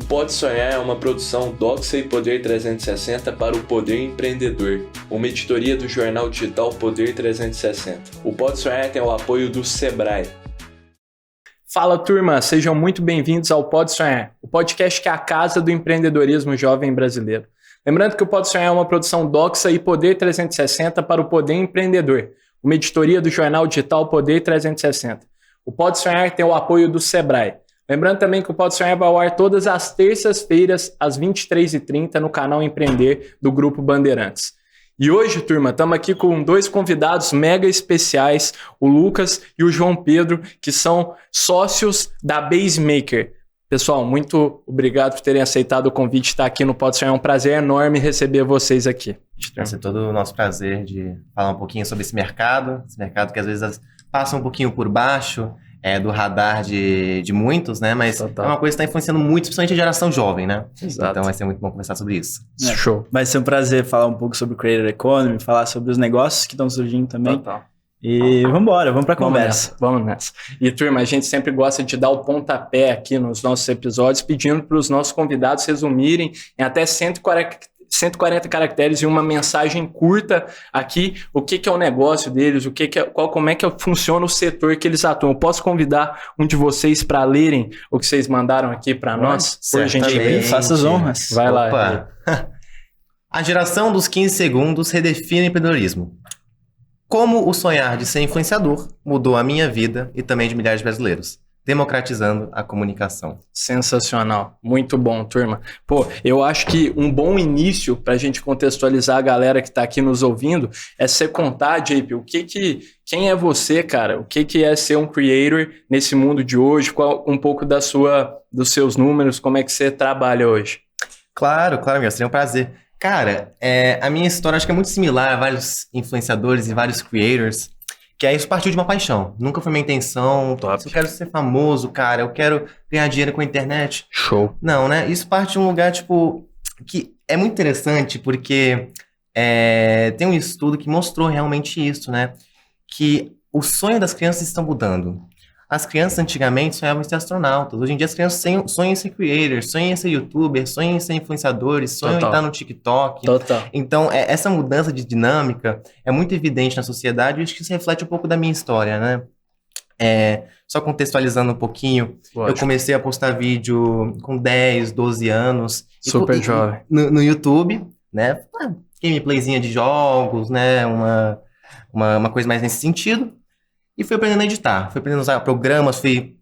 Pode Sonhar é uma produção Doxa e Poder 360 para o Poder Empreendedor, uma editoria do jornal digital Poder 360. O Pode Sonhar tem o apoio do Sebrae. Fala, turma! Sejam muito bem-vindos ao Pode Sonhar, o podcast que é a casa do empreendedorismo jovem brasileiro. Lembrando que o Pode Sonhar é uma produção Doxa e Poder 360 para o Poder Empreendedor, uma editoria do jornal digital Poder 360. O Pode Sonhar tem o apoio do Sebrae. Lembrando também que o Pode Sonhar vai ao ar todas as terças-feiras, às 23h30, no canal Empreender do Grupo Bandeirantes. E hoje, turma, estamos aqui com dois convidados mega especiais, o Lucas e o João Pedro, que são sócios da BaseMaker. Pessoal, muito obrigado por terem aceitado o convite de estar aqui no Pode Sonhar. É um prazer enorme receber vocês aqui. Vai ser todo o nosso prazer de falar um pouquinho sobre esse mercado que às vezes passa um pouquinho por baixo do radar de muitos, né? Mas Total. É uma coisa que está influenciando muito, principalmente a geração jovem, né? Exato. Então vai ser muito bom conversar sobre isso. Show. Vai ser um prazer falar um pouco sobre o Creator Economy, falar sobre os negócios que estão surgindo também. Total. E vamos pra conversa. Vamos nessa. E, turma, a gente sempre gosta de dar o pontapé aqui nos nossos episódios, pedindo para os nossos convidados resumirem em até 140 caracteres e uma mensagem curta aqui, o que é o negócio deles, como é que funciona o setor que eles atuam. Eu posso convidar um de vocês para lerem o que vocês mandaram aqui para nós? Por gentileza. Faça as honras. Vai lá. Opa. A geração dos 15 segundos redefine o empreendedorismo. Como o sonhar de ser influenciador mudou a minha vida e também de milhares de brasileiros, democratizando a comunicação. Sensacional. Muito bom, turma. Pô, eu acho que um bom início para a gente contextualizar a galera que está aqui nos ouvindo é você contar, JP, quem é você, cara? O que é ser um creator nesse mundo de hoje? Qual um pouco dos seus números? Como é que você trabalha hoje? Claro, meu, seria um prazer. Cara, a minha história acho que é muito similar a vários influenciadores e vários creators, que aí isso partiu de uma paixão. Nunca foi minha intenção. Top. Eu quero ser famoso, cara. Eu quero ganhar dinheiro com a internet. Show. Não, né? Isso parte de um lugar, tipo, que é muito interessante porque tem um estudo que mostrou realmente isso, né? Que o sonho das crianças está mudando. As crianças antigamente sonhavam em ser astronautas. Hoje em dia as crianças sonham em ser creators, sonham em ser youtubers, sonham em ser influenciadores, sonham em estar no TikTok. Total. Então, essa mudança de dinâmica é muito evidente na sociedade e acho que isso reflete um pouco da minha história, né? Só contextualizando um pouquinho, Lógico. Eu comecei a postar vídeo com 10, 12 anos. Super jovem. No YouTube, né? Gameplayzinha de jogos, né? Uma coisa mais nesse sentido. E fui aprendendo a editar, fui aprendendo a usar programas, fui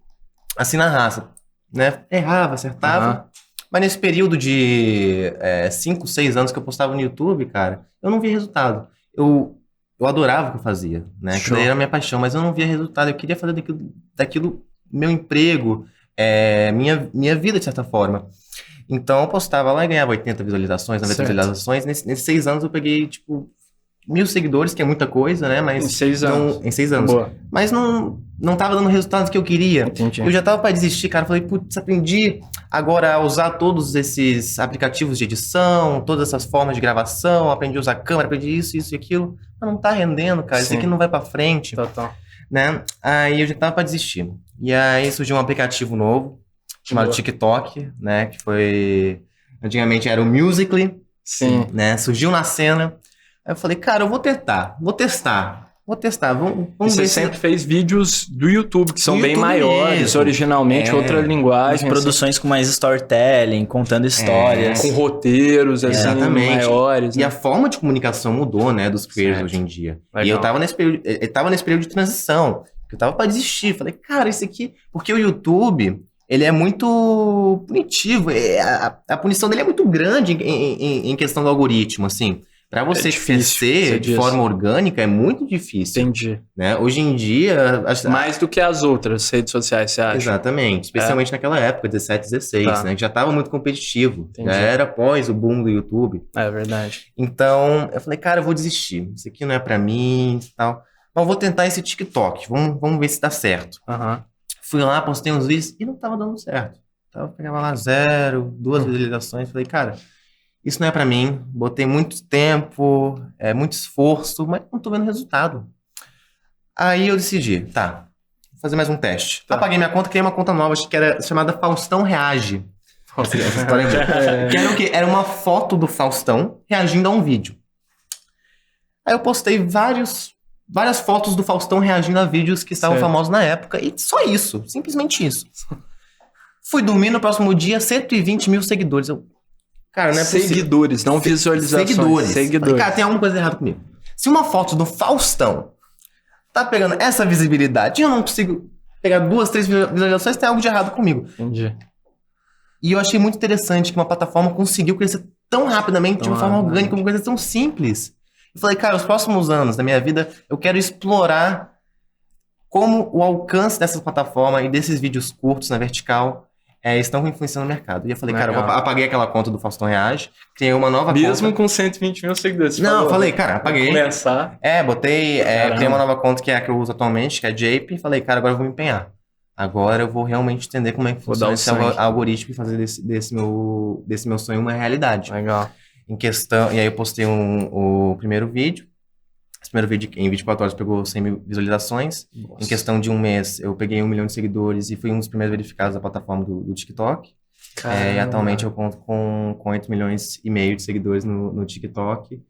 assim na raça, né? Errava, acertava. Mas nesse período de 5, 6 anos que eu postava no YouTube, cara, eu não via resultado. Eu adorava o que eu fazia, né? Que daí era a minha paixão, mas eu não via resultado. Eu queria fazer daquilo meu emprego, minha vida, de certa forma. Então eu postava lá e ganhava 80 visualizações, 90 visualizações. Nesses 6 anos eu peguei, tipo, 1.000 seguidores, que é muita coisa, né? Mas em 6 anos. Em 6 anos. Boa. Mas não tava dando resultados que eu queria. Entendi. Eu já tava para desistir, cara. Falei, putz, aprendi agora a usar todos esses aplicativos de edição, todas essas formas de gravação, aprendi a usar câmera, aprendi isso e aquilo. Mas não tá rendendo, cara. Sim. Isso aqui não vai para frente. Total. Né? Aí eu já tava para desistir. E aí surgiu um aplicativo novo, chamado TikTok, né? Que foi... Antigamente era o Musical.ly. Sim. Né? Surgiu na cena. Aí eu falei, cara, eu vou testar, vamos ver. Você sempre fez vídeos do YouTube, que são bem maiores, mesmo. originalmente, outra linguagem. Produções com mais storytelling, contando histórias. Com roteiros, assim, maiores. E né? a forma de comunicação mudou, né, dos creators hoje em dia. Legal. E eu tava nesse período de transição, eu tava pra desistir. Falei, cara, isso aqui... Porque o YouTube, ele é muito punitivo, a punição dele é muito grande em questão do algoritmo, assim. Pra você crescer de forma orgânica é muito difícil. Entendi. Né? Hoje em dia... Mais do que as outras redes sociais, você acha? Exatamente. Especialmente naquela época, 17, 16, né? Que já estava muito competitivo. Entendi. Já era após o boom do YouTube. É verdade. Então, eu falei, cara, eu vou desistir. Isso aqui não é pra mim e tal. Mas eu vou tentar esse TikTok. Vamos ver se dá certo. Fui lá, postei uns vídeos e não tava dando certo. Então, eu pegava lá 0, 2 visualizações. Falei, cara... Isso não é pra mim, botei muito tempo, muito esforço, mas não tô vendo resultado. Aí eu decidi, vou fazer mais um teste. Apaguei minha conta, criei uma conta nova, acho que era chamada Faustão Reage. Essa história é boa. Que era o quê? Era uma foto do Faustão reagindo a um vídeo. Aí eu postei várias fotos do Faustão reagindo a vídeos que estavam famosos na época. E só isso. Simplesmente isso. Fui dormir no próximo dia, 120 mil seguidores. Cara, não é possível. Seguidores, não visualizações. Seguidores. Falei, cara, tem alguma coisa errada comigo. Se uma foto do Faustão tá pegando essa visibilidade e eu não consigo pegar 2, 3 visualizações, tem algo de errado comigo. Entendi. E eu achei muito interessante que uma plataforma conseguiu crescer tão rapidamente, de uma forma orgânica, uma coisa tão simples. Eu falei, cara, os próximos anos da minha vida, eu quero explorar como o alcance dessas plataformas e desses vídeos curtos na vertical estão influenciando o mercado. E eu falei, cara, eu apaguei aquela conta do Faustão Reage, criei uma nova conta. Mesmo com 120 mil seguidores. Não, eu falei, cara, apaguei. Começar. Botei, criei uma nova conta que é a que eu uso atualmente, que é a JP, e falei, cara, agora eu vou me empenhar. Agora eu vou realmente entender como é que funciona esse algoritmo e fazer desse meu sonho uma realidade. Legal. E aí eu postei o primeiro vídeo. Esse primeiro vídeo, em 24 horas, pegou 100 mil visualizações. Nossa. Em questão de um mês, eu peguei 1 milhão de seguidores e fui um dos primeiros verificados da plataforma do TikTok. E atualmente eu conto com 8 milhões e meio de seguidores no TikTok.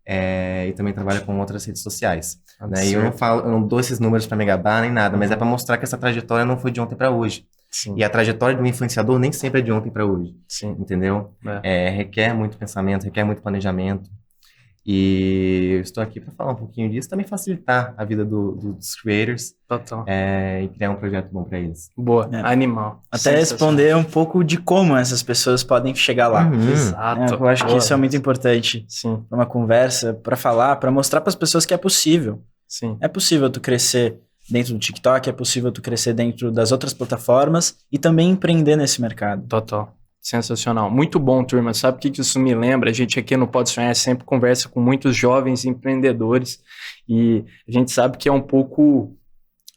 E também trabalho com outras redes sociais. Né? E eu não dou esses números para me gabar nem nada, mas é para mostrar que essa trajetória não foi de ontem para hoje. Sim. E a trajetória de um influenciador nem sempre é de ontem para hoje. Sim. Entendeu? Requer muito pensamento, requer muito planejamento. E eu estou aqui para falar um pouquinho disso, também facilitar a vida dos creators. Total. E criar um projeto bom para eles. Boa, animal. Até responder um pouco de como essas pessoas podem chegar lá. Exato. Eu acho que isso é muito importante. Sim. Para uma conversa, para falar, para mostrar para as pessoas que é possível. Sim. É possível tu crescer dentro do TikTok, é possível tu crescer dentro das outras plataformas e também empreender nesse mercado. Total. Sensacional. Muito bom, turma. Sabe o que isso me lembra? A gente aqui no Pode Sonhar sempre conversa com muitos jovens empreendedores e a gente sabe que é um pouco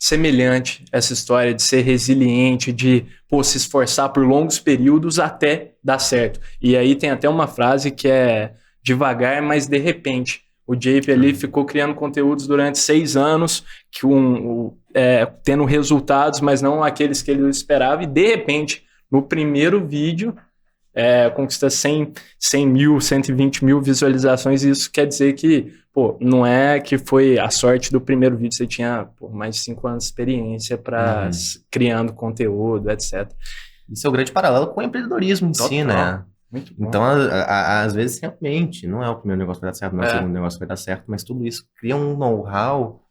semelhante essa história de ser resiliente, de se esforçar por longos períodos até dar certo. E aí tem até uma frase que é devagar, mas de repente. O JP ali ficou criando conteúdos durante 6 anos, tendo resultados, mas não aqueles que ele esperava, e de repente, no primeiro vídeo, conquista 100 mil, 120 mil visualizações, e isso quer dizer que, não é que foi a sorte do primeiro vídeo, você tinha mais de 5 anos de experiência para criando conteúdo, etc. Isso é o grande paralelo com o empreendedorismo em si, né? Muito bom. Então, às vezes, realmente, não é o primeiro negócio que vai dar certo, não é o segundo negócio que vai dar certo, mas tudo isso cria um know-how,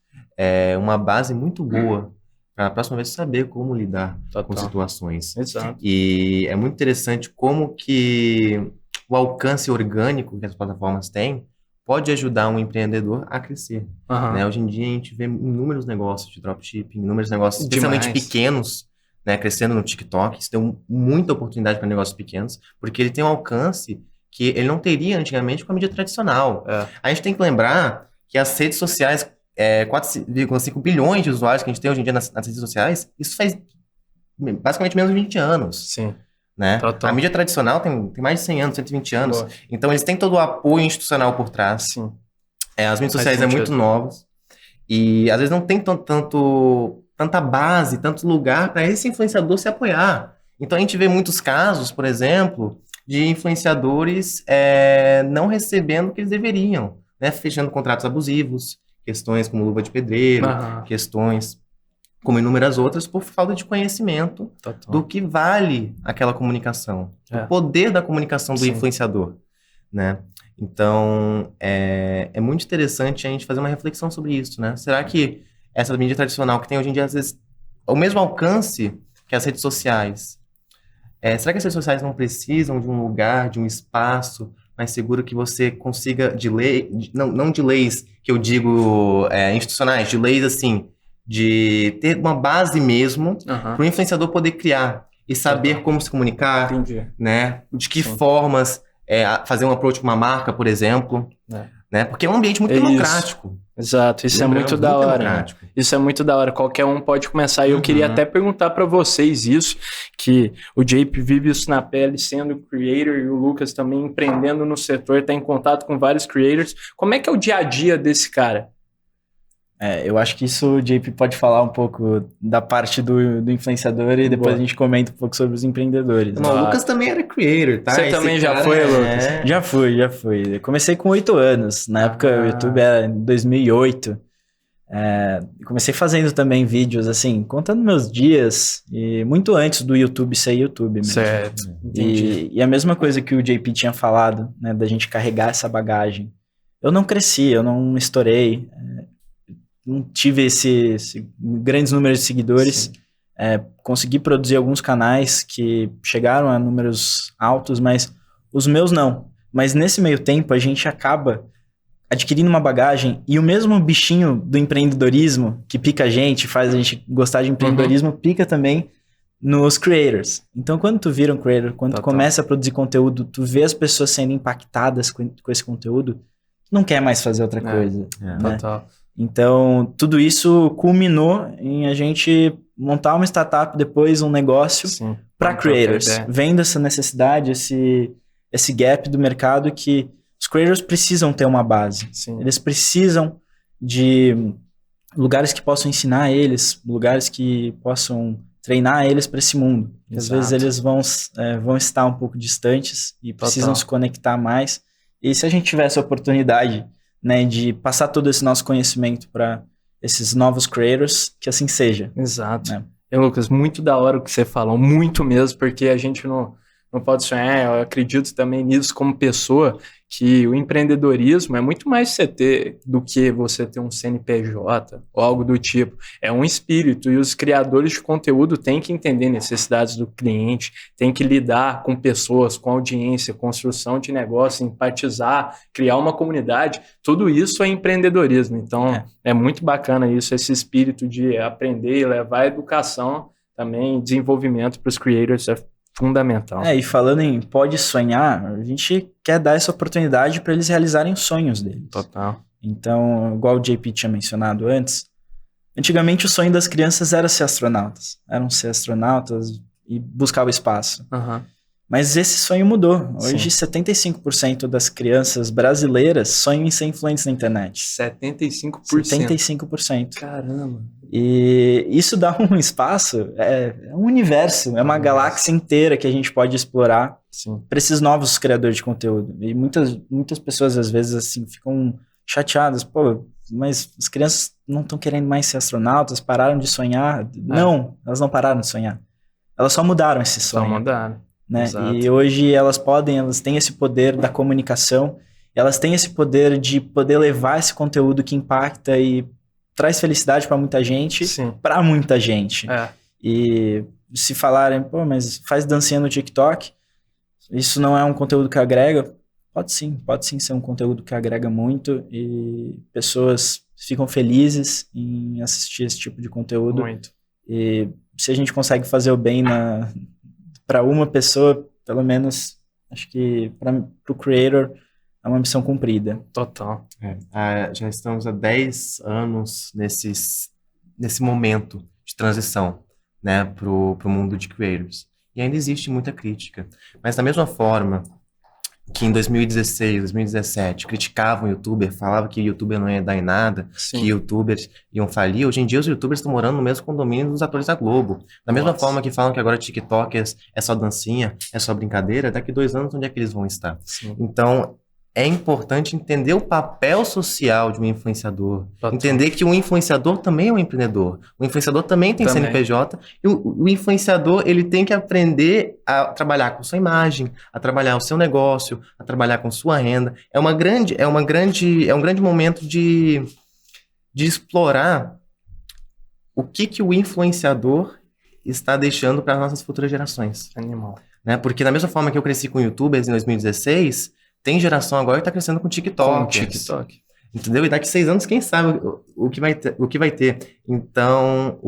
uma base muito boa para a próxima vez saber como lidar com situações. Exato. E é muito interessante como que o alcance orgânico que as plataformas têm pode ajudar um empreendedor a crescer. Né? Hoje em dia, a gente vê inúmeros negócios de dropshipping, inúmeros negócios, especialmente pequenos, né, crescendo no TikTok. Isso deu muita oportunidade para negócios pequenos, porque ele tem um alcance que ele não teria antigamente com a mídia tradicional. A gente tem que lembrar que as redes sociais, 4,5 bilhões de usuários que a gente tem hoje em dia nas redes sociais, isso faz basicamente menos de 20 anos. Sim. Né? A mídia tradicional tem mais de 100 anos, 120 anos. Boa. Então, eles têm todo o apoio institucional por trás. Sim. As mídias sociais muito novas. E, às vezes, não tem tanta base, tanto lugar para esse influenciador se apoiar. Então, a gente vê muitos casos, por exemplo, de influenciadores não recebendo o que eles deveriam, né? Fechando contratos abusivos, questões como luva de pedreiro, questões como inúmeras outras, por falta de conhecimento do que vale aquela comunicação, o poder da comunicação do influenciador, né? Então, é muito interessante a gente fazer uma reflexão sobre isso, né? Será que essa mídia tradicional que tem hoje em dia, às vezes, o mesmo alcance que as redes sociais, será que as redes sociais não precisam de um lugar, de um espaço mais seguro que você consiga, não de leis que eu digo institucionais, de leis assim, de ter uma base mesmo para o influenciador poder criar e saber como se comunicar, né? De que formas fazer um approach com uma marca, por exemplo, né? Porque é um ambiente muito democrático. Exato, isso é muito da hora. Isso é muito da hora, qualquer um pode começar. E eu queria até perguntar para vocês isso, que o JP vive isso na pele, sendo creator, e o Lucas também empreendendo no setor, está em contato com vários creators. Como é que é o dia a dia desse cara? Eu acho que isso o JP pode falar um pouco da parte do influenciador e depois Boa. a gente comenta um pouco sobre os empreendedores. Não, o Lucas também era creator, tá? Você Esse também já cara foi, Lucas? Já fui. Eu comecei com 8 anos. Na época o YouTube era em 2008. Comecei fazendo também vídeos, assim, contando meus dias. E muito antes do YouTube ser YouTube mesmo. Certo. Entendi. E a mesma coisa que o JP tinha falado, né, da gente carregar essa bagagem. Eu não cresci, eu não estourei, não tive esse grandes números de seguidores. Consegui produzir alguns canais que chegaram a números altos, mas os meus não. Mas nesse meio tempo a gente acaba adquirindo uma bagagem e o mesmo bichinho do empreendedorismo que pica a gente, faz a gente gostar de empreendedorismo, pica também nos creators. Então, quando tu vira um creator, quando tu começa a produzir conteúdo, tu vê as pessoas sendo impactadas com esse conteúdo, tu não quer mais fazer outra coisa. Né? Total. Então, tudo isso culminou em a gente montar uma startup, depois um negócio para creators, vendo essa necessidade, esse gap do mercado que os creators precisam ter uma base. Sim. Eles precisam de lugares que possam ensinar eles, lugares que possam treinar eles para esse mundo. Às vezes eles vão estar um pouco distantes e precisam se conectar mais. E se a gente tivesse a oportunidade, né, de passar todo esse nosso conhecimento para esses novos creators, que assim seja. Exato. Né? Lucas, muito da hora o que você falou, muito mesmo, porque a gente não pode sonhar, eu acredito também nisso como pessoa, que o empreendedorismo é muito mais você ter do que você ter um CNPJ ou algo do tipo. É um espírito e os criadores de conteúdo têm que entender necessidades do cliente, têm que lidar com pessoas, com audiência, construção de negócio, empatizar, criar uma comunidade. Tudo isso é empreendedorismo. Então, é muito bacana isso, esse espírito de aprender e levar a educação também, desenvolvimento para os creators é fundamental. E falando em pode sonhar, a gente quer dar essa oportunidade para eles realizarem os sonhos deles. Total. Então, igual o JP tinha mencionado antes, antigamente o sonho das crianças era ser astronautas. Eram ser astronautas e buscar o espaço. Mas esse sonho mudou. Hoje, 75% das crianças brasileiras sonham em ser influentes na internet. 75%? 75%. Caramba. E isso dá um espaço, é um universo, é uma galáxia inteira que a gente pode explorar para esses novos criadores de conteúdo. E muitas pessoas, às vezes, assim, ficam chateadas. Pô, mas as crianças não estão querendo mais ser astronautas, pararam de sonhar. Não, elas não pararam de sonhar. Elas só mudaram esse sonho. Só mudaram. Né? Exato. E hoje elas têm esse poder da comunicação, elas têm esse poder de poder levar esse conteúdo que impacta e traz felicidade para muita gente, para muita gente. E se falarem, pô, mas faz dancinha no TikTok, isso não é um conteúdo que agrega? Pode sim ser um conteúdo que agrega muito e pessoas ficam felizes em assistir esse tipo de conteúdo. Muito. E se a gente consegue fazer o bem para uma pessoa, pelo menos, acho que para o creator é uma missão cumprida. Total. Já estamos há 10 anos nesse momento de transição, né, pro mundo de creators. E ainda existe muita crítica. Mas da mesma forma que em 2016, 2017, criticavam o youtuber, falavam que o youtuber não ia dar em nada, que youtubers iam falir. Hoje em dia, os youtubers estão morando no mesmo condomínio dos atores da Globo. Da mesma forma que falam que agora tiktokers é só dancinha, é só brincadeira, daqui 2 anos, onde é que eles vão estar? Então, é importante entender o papel social de um influenciador. Entender que o influenciador também é um empreendedor. O influenciador também tem CNPJ. E o influenciador, ele tem que aprender a trabalhar com sua imagem, a trabalhar o seu negócio, a trabalhar com sua renda. É um grande momento de explorar o que o influenciador está deixando para as nossas futuras gerações. Animal. Né? Porque da mesma forma que eu cresci com youtubers em 2016... Tem geração agora que está crescendo com TikTok. Entendeu? E daqui 6 anos, quem sabe o que vai ter. Então,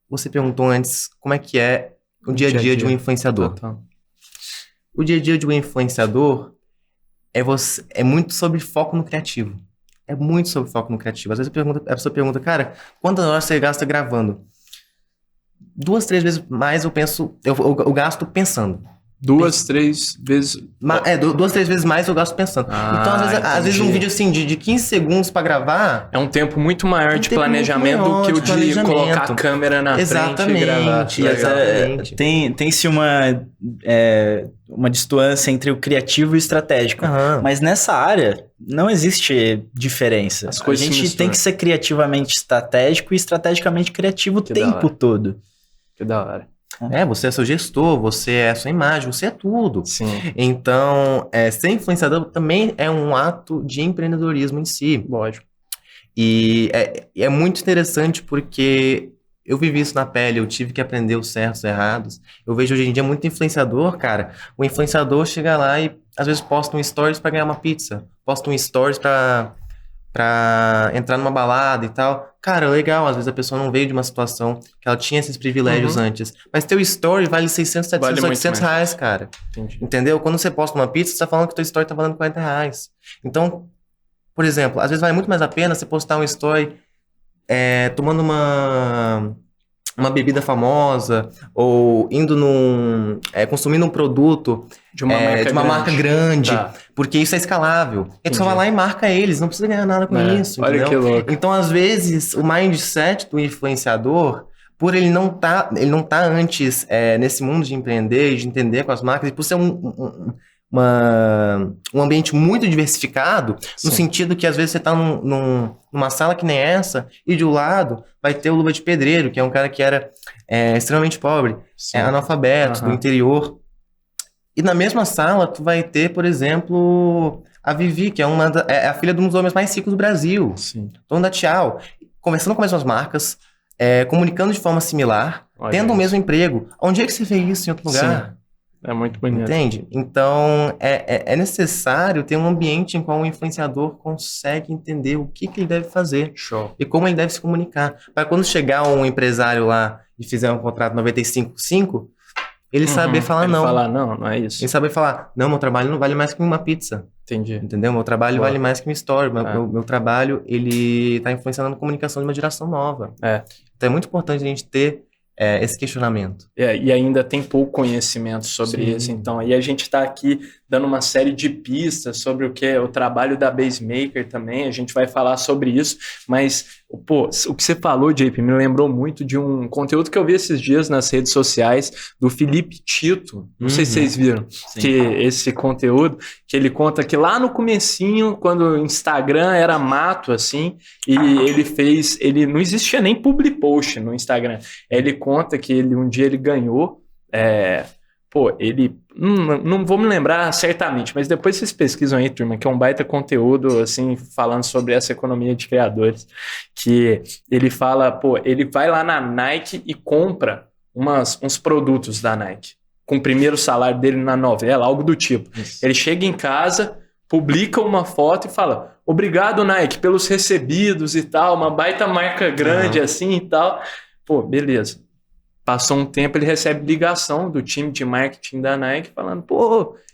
você perguntou antes como é que é o dia a dia de um influenciador. O dia a dia de um influenciador é muito sobre foco no criativo. É muito sobre foco no criativo. Às vezes a pessoa pergunta, cara, quantas horas você gasta gravando? 2, 3 vezes mais eu gasto pensando. 2, 3 vezes... 2, 3 vezes mais eu gasto pensando. Então, às vezes um vídeo assim de 15 segundos pra gravar... É um tempo muito maior de planejamento do que o de colocar a câmera na frente e gravar. Exatamente. Tem-se uma distância entre o criativo e o estratégico. Mas nessa área, não existe diferença. As coisas a gente tem que ser criativamente estratégico e estrategicamente criativo o tempo todo. Que da hora. Você é seu gestor, você é a sua imagem, você é tudo. Sim. Então, ser influenciador também é um ato de empreendedorismo em si. Lógico. E é muito interessante porque eu vivi isso na pele, eu tive que aprender os certos e errados. Eu vejo hoje em dia muito influenciador, cara. O influenciador chega lá e às vezes posta um stories pra ganhar uma pizza. Posta um stories pra entrar numa balada e tal. Cara, legal, às vezes a pessoa não veio de uma situação que ela tinha esses privilégios antes. Mas teu story vale 600, 700, vale 800 reais, cara. Entendi. Entendeu? Quando você posta uma pizza, você tá falando que teu story tá valendo 40 reais. Então, por exemplo, às vezes vale muito mais a pena você postar um story tomando uma bebida famosa ou indo consumindo um produto de uma marca grande, porque isso é escalável. E tu só vai lá e marca eles, não precisa ganhar nada com isso, olha entendeu? que louco. Então, às vezes, o mindset do influenciador, por ele não tá antes nesse mundo de empreender, de entender com as marcas, e por ser um ambiente muito diversificado, no sentido que às vezes você tá numa sala que nem essa, e de um lado vai ter o Luva de Pedreiro, que é um cara que era extremamente pobre, analfabeto, do interior. E na mesma sala tu vai ter, por exemplo, a Vivi, que é a filha de um dos homens mais ricos do Brasil, dono da Tchau, conversando com as mesmas marcas, comunicando de forma similar, tendo o mesmo emprego. Onde é que você vê isso em outro lugar? É muito bonito. Entende? Então, é necessário ter um ambiente em qual o influenciador consegue entender o que ele deve fazer. Show. E como ele deve se comunicar. Para quando chegar um empresário lá e fizer um contrato 95/5, ele saber falar ele não. Falar não é isso. Ele saber falar, não, meu trabalho não vale mais que uma pizza. Entendi. Entendeu? Meu trabalho vale mais que uma story. Meu trabalho, ele tá influenciando na comunicação de uma geração nova. Então é muito importante a gente ter esse questionamento. E ainda tem pouco conhecimento sobre isso, então. E a gente está aqui dando uma série de pistas sobre o que é o trabalho da Basemaker também, a gente vai falar sobre isso, mas, pô, o que você falou, JP, me lembrou muito de um conteúdo que eu vi esses dias nas redes sociais do Felipe Tito, não sei se vocês viram, que esse conteúdo, que ele conta que lá no comecinho, quando o Instagram era mato, assim, e ele não existia nem public post no Instagram, ele conta que um dia ele ganhou, ele... Não vou me lembrar certamente, mas depois vocês pesquisam aí, turma, que é um baita conteúdo, assim, falando sobre essa economia de criadores, que ele fala, ele vai lá na Nike e compra uns produtos da Nike, com o primeiro salário dele na novela, algo do tipo. Isso. Ele chega em casa, publica uma foto e fala, obrigado, Nike, pelos recebidos e tal, uma baita marca grande assim e tal. Beleza. Passou um tempo, ele recebe ligação do time de marketing da Nike falando,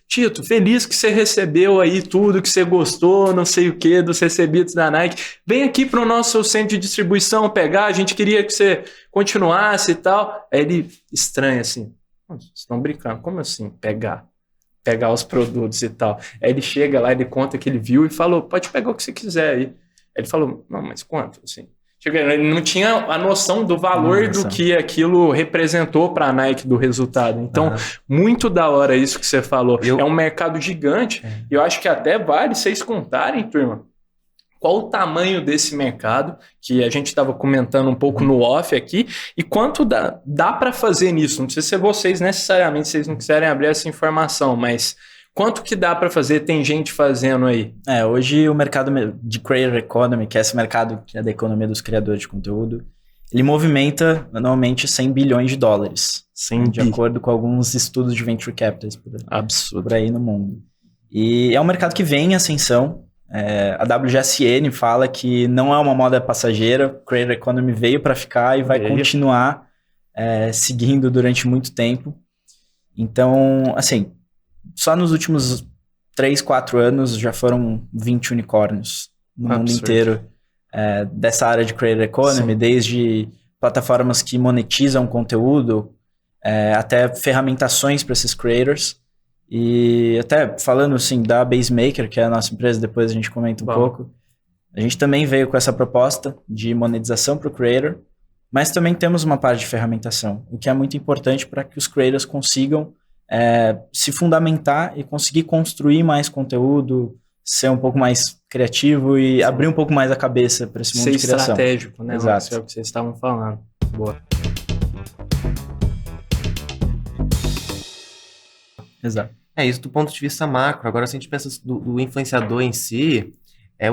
Tito, feliz que você recebeu aí tudo que você gostou, não sei o que, dos recebidos da Nike. Vem aqui para o nosso centro de distribuição pegar, a gente queria que você continuasse e tal. Aí ele estranha assim, vocês estão brincando, como assim pegar os produtos e tal? Aí ele chega lá, ele conta que ele viu e falou, pode pegar o que você quiser aí. Aí ele falou, não, mas quanto? Assim, ele não tinha a noção do valor do que aquilo representou para a Nike, do resultado. Então, muito da hora isso que você falou. É um mercado gigante. E eu acho que até vale vocês contarem, turma, qual o tamanho desse mercado, que a gente estava comentando um pouco no off aqui, e quanto dá para fazer nisso. Não precisa ser vocês necessariamente, se vocês não quiserem abrir essa informação, mas... Quanto que dá para fazer? Tem gente fazendo aí? Hoje o mercado de Creator Economy, que é esse mercado que é da economia dos criadores de conteúdo, ele movimenta anualmente 100 bilhões de dólares. De acordo com alguns estudos de Venture Capitals por aí no mundo. E é um mercado que vem em ascensão. A WGSN fala que não é uma moda passageira. O Creator Economy veio para ficar e vai continuar seguindo durante muito tempo. Então, assim... Só nos últimos 3, 4 anos já foram 20 unicórnios no mundo inteiro dessa área de Creator Economy, desde plataformas que monetizam conteúdo, até ferramentações para esses creators. E até falando assim da Basemaker, que é a nossa empresa, depois a gente comenta um pouco. A gente também veio com essa proposta de monetização para o creator, mas também temos uma parte de ferramentação, o que é muito importante para que os creators consigam se fundamentar e conseguir construir mais conteúdo, ser um pouco mais criativo e abrir um pouco mais a cabeça para esse mundo de criação. Ser estratégico, né? Exato. Isso é o que vocês estavam falando. Boa. Exato. Isso do ponto de vista macro. Agora, se a gente pensa do influenciador em si,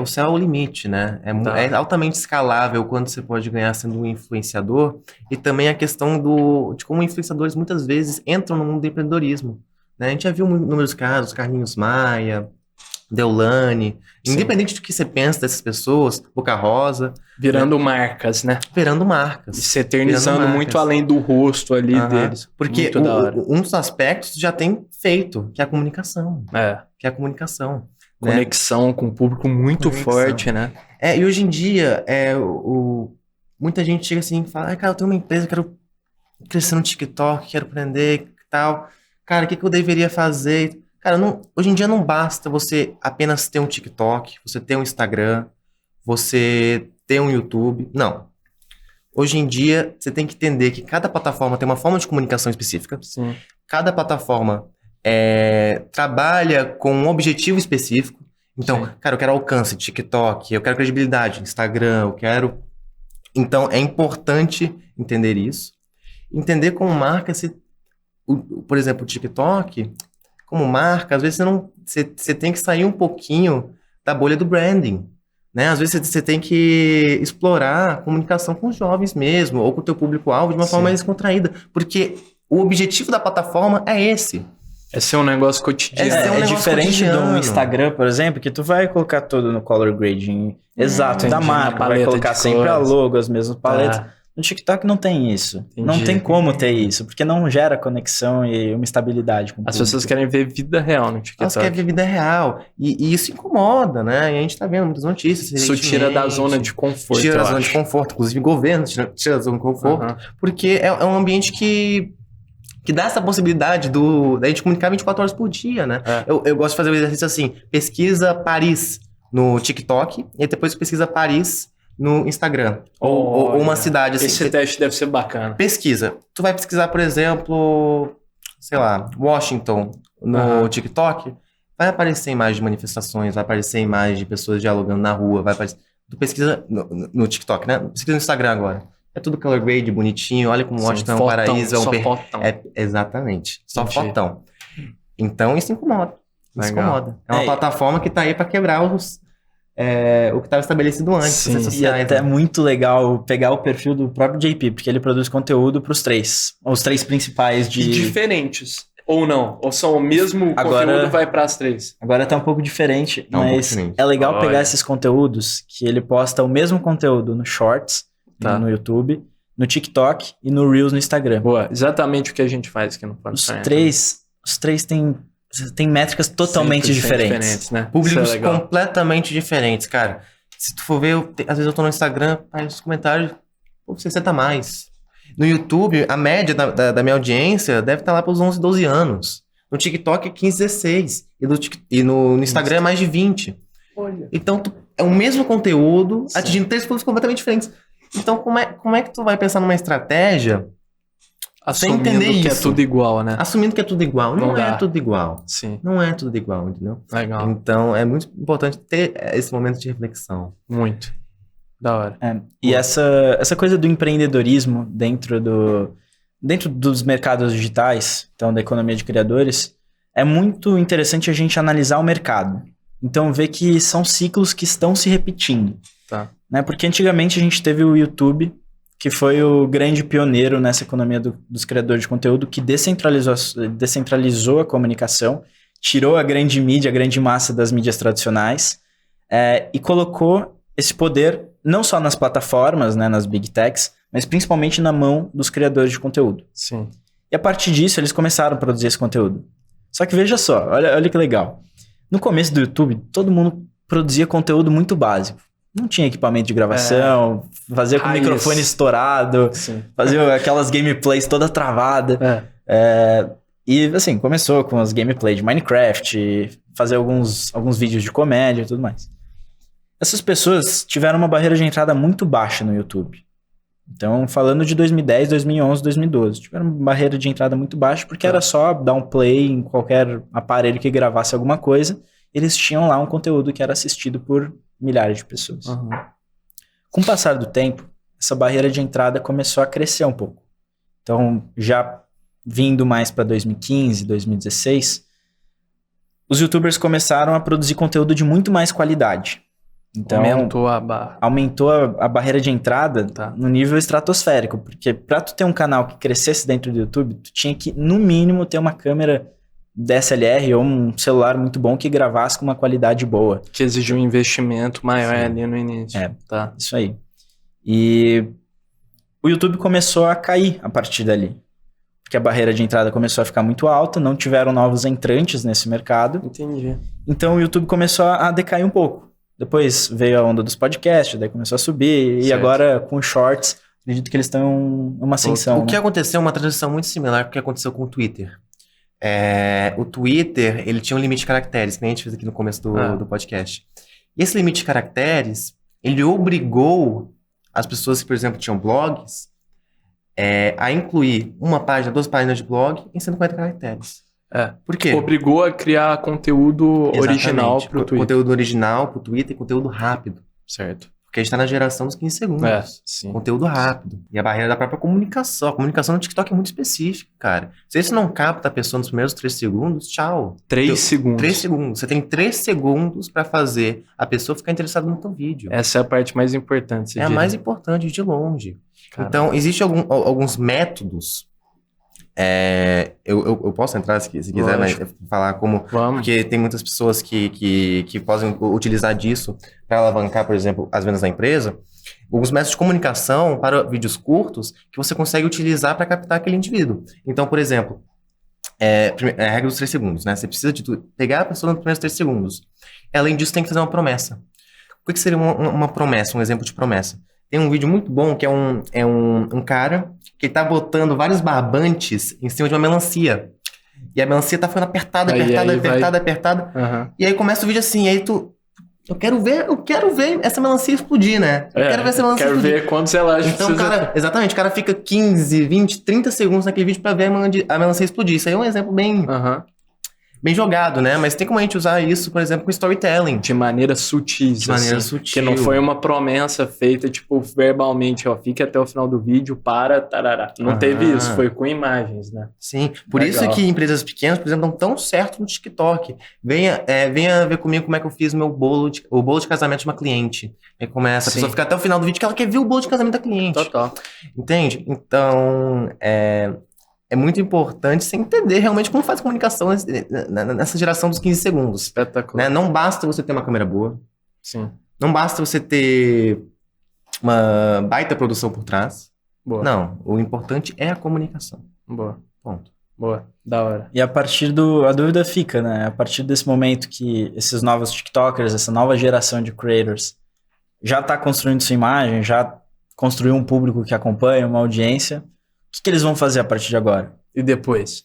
o céu é o limite, né? É altamente escalável quanto você pode ganhar sendo um influenciador, e também a questão de como influenciadores muitas vezes entram no mundo do empreendedorismo, né? A gente já viu inúmeros casos, Carlinhos Maia, Deolane, independente do que você pensa dessas pessoas, Boca Rosa. Virando marcas, né? Virando marcas. E se eternizando muito além do rosto ali deles. Porque muito da hora. Um dos aspectos já tem feito, que é a comunicação. Que é a comunicação. Conexão, né? Com o público muito forte, né? E hoje em dia, muita gente chega assim e fala, cara, eu tenho uma empresa, quero crescer no TikTok, quero aprender e tal. Cara, o que eu deveria fazer? Cara, hoje em dia não basta você apenas ter um TikTok, você ter um Instagram, você ter um YouTube. Não. Hoje em dia, você tem que entender que cada plataforma tem uma forma de comunicação específica. Sim. Cada plataforma trabalha com um objetivo específico. Então, cara, eu quero alcance, TikTok, eu quero credibilidade, Instagram, eu quero... Então, é importante entender isso. Entender como marca, por exemplo, o TikTok... Como marca, às vezes você tem que sair um pouquinho da bolha do branding, né? Às vezes você tem que explorar a comunicação com os jovens mesmo, ou com o teu público-alvo de uma forma mais descontraída, porque o objetivo da plataforma é esse. É ser um negócio cotidiano. É diferente do Instagram, por exemplo, que tu vai colocar tudo no color grading exato da marca, vai colocar sempre a logo, as mesmas paletas. No TikTok não tem isso. Entendi. Não tem como ter isso, porque não gera conexão e uma estabilidade com o As público. pessoas querem ver vida real no TikTok. Elas querem ver vida real. E isso incomoda, né? E a gente tá vendo muitas notícias. Isso tira da zona de conforto. Tira da zona de conforto. Inclusive, governo tira da zona de conforto. Porque é um ambiente que dá essa possibilidade da gente comunicar 24 horas por dia, né? Eu gosto de fazer um exercício assim: pesquisa Paris no TikTok, e depois pesquisa Paris no Instagram. Ou uma cidade assim. Esse teste deve ser bacana. Pesquisa. Tu vai pesquisar, por exemplo, sei lá, Washington no TikTok, vai aparecer imagem de manifestações, vai aparecer imagem de pessoas dialogando na rua, vai aparecer... Tu pesquisa no TikTok, né? Pesquisa no Instagram agora. É tudo color grade, bonitinho, olha como Washington é um paraíso. Fotão. Exatamente. Só fotão. Então isso incomoda. Isso incomoda. É uma plataforma que tá aí pra quebrar o que estava estabelecido antes. Sim, sociais, e até é muito legal pegar o perfil do próprio JP, porque ele produz conteúdo para os três principais de... E diferentes, ou não? Ou são o mesmo conteúdo vai para as três? Agora tá um pouco diferente, mas é legal pegar esses conteúdos que ele posta o mesmo conteúdo no Shorts, no YouTube, no TikTok e no Reels no Instagram. Boa, exatamente o que a gente faz aqui no Podcast. Os três têm métricas totalmente diferentes, né? Públicos completamente diferentes, cara. Se tu for ver, às vezes eu tô no Instagram, aí os comentários, pô, 60 mais. No YouTube, a média da minha audiência deve estar lá para os 11, 12 anos. No TikTok é 15, 16. E no Instagram é mais de 20. Olha. Então, é o mesmo conteúdo, atingindo três públicos completamente diferentes. Então, como é que tu vai pensar numa estratégia assumindo sem entender que isso? É tudo igual, né? Assumindo que é tudo igual. Não é tudo igual. Sim. Não é tudo igual, entendeu? Legal. Então, é muito importante ter esse momento de reflexão. Muito. Da hora. E essa coisa do empreendedorismo dentro dos mercados digitais, então da economia de criadores, é muito interessante a gente analisar o mercado. Então, ver que são ciclos que estão se repetindo. Tá. Né? Porque antigamente a gente teve o YouTube, que foi o grande pioneiro nessa economia dos criadores de conteúdo, que descentralizou a comunicação, tirou a grande mídia, a grande massa das mídias tradicionais, e colocou esse poder não só nas plataformas, né, nas big techs, mas principalmente na mão dos criadores de conteúdo. Sim. E a partir disso, eles começaram a produzir esse conteúdo. Só que veja só, olha que legal. No começo do YouTube, todo mundo produzia conteúdo muito básico. não tinha equipamento de gravação, fazia com o Raiz. microfone estourado, Sim. fazia aquelas gameplays toda travada. E assim, começou com as gameplays de Minecraft, fazer alguns vídeos de comédia e tudo mais. Essas pessoas tiveram uma barreira de entrada muito baixa no YouTube. Então, falando de 2010, 2011, 2012, tiveram uma barreira de entrada muito baixa porque era só dar um play em qualquer aparelho que gravasse alguma coisa. Eles tinham lá um conteúdo que era assistido por milhares de pessoas. Uhum. Com o passar do tempo, essa barreira de entrada começou a crescer um pouco. Então, já vindo mais para 2015, 2016, os YouTubers começaram a produzir conteúdo de muito mais qualidade. Então, Aumentou a barra. aumentou a barreira de entrada no nível estratosférico, porque para tu ter um canal que crescesse dentro do YouTube, tu tinha que, no mínimo, ter uma câmera DSLR ou um celular muito bom que gravasse com uma qualidade boa. Que exigiu um investimento maior ali no início. Tá. Isso aí. E o YouTube começou a cair a partir dali, porque a barreira de entrada começou a ficar muito alta, não tiveram novos entrantes nesse mercado, Entendi. então o YouTube começou a decair um pouco. Depois veio a onda dos podcasts, daí começou a subir, e Certo. agora com os shorts, acredito que eles estão em uma ascensão. O que aconteceu é uma transição muito similar com o que aconteceu com o Twitter. O Twitter, ele tinha um limite de caracteres, que nem a gente fez aqui no começo do podcast. E esse limite de caracteres, ele obrigou as pessoas que, por exemplo, tinham blogs, a incluir uma página, 2 páginas de blog em 150 caracteres. Por quê? Obrigou a criar conteúdo original pro Twitter. Conteúdo original pro Twitter e conteúdo rápido. Certo. Porque a gente tá na geração dos 15 segundos. Sim. Conteúdo rápido. E a barreira da própria comunicação. A comunicação no TikTok é muito específica, cara. Se você não capta a pessoa nos primeiros 3 segundos, tchau. 3 segundos. 3 segundos. Você tem 3 segundos pra fazer a pessoa ficar interessada no teu vídeo. Essa é a parte mais importante. Você É a diria. mais importante de longe. Caramba. Então, existem alguns métodos. Eu posso entrar se quiser, mas falar como... Vamos. Porque tem muitas pessoas que podem utilizar disso para alavancar, por exemplo, as vendas da empresa. Alguns métodos de comunicação para vídeos curtos que você consegue utilizar para captar aquele indivíduo. Então, por exemplo, a regra dos 3 segundos, né? Você precisa de pegar a pessoa nos primeiros 3 segundos. Além disso, tem que fazer uma promessa. O que seria uma promessa, um exemplo de promessa? Tem um vídeo muito bom que é um cara que tá botando vários barbantes em cima de uma melancia. E a melancia tá ficando apertada. Uhum. E aí começa o vídeo assim, e aí eu quero ver essa melancia explodir, né? Eu quero ver essa melancia explodir. Ver quantos relógios Então, exatamente, o cara fica 15, 20, 30 segundos naquele vídeo pra ver a melancia explodir. Isso aí é um exemplo bem jogado, né? Mas tem como a gente usar isso, por exemplo, com storytelling. De maneira sutil. De maneira sutil. Que não foi uma promessa feita, tipo, verbalmente, ó, fique até o final do vídeo para tarará. Não teve isso, foi com imagens, né? Sim, por Legal. isso que empresas pequenas, por exemplo, não tão certo no TikTok. Venha ver comigo como é que eu fiz o bolo de casamento de uma cliente. Aí começa, a pessoa fica até o final do vídeo que ela quer ver o bolo de casamento da cliente. Total. Entende? Então, é muito importante você entender realmente como faz comunicação nessa geração dos 15 segundos. Espetacular. Né? Não basta você ter uma câmera boa. Sim. Não basta você ter uma baita produção por trás. Boa. Não, o importante é a comunicação. Boa. Ponto. Boa. Da hora. E a partir a dúvida fica, né? A partir desse momento que esses novos TikTokers, essa nova geração de creators já tá construindo sua imagem, já construiu um público que acompanha, uma audiência, o que eles vão fazer a partir de agora? E depois?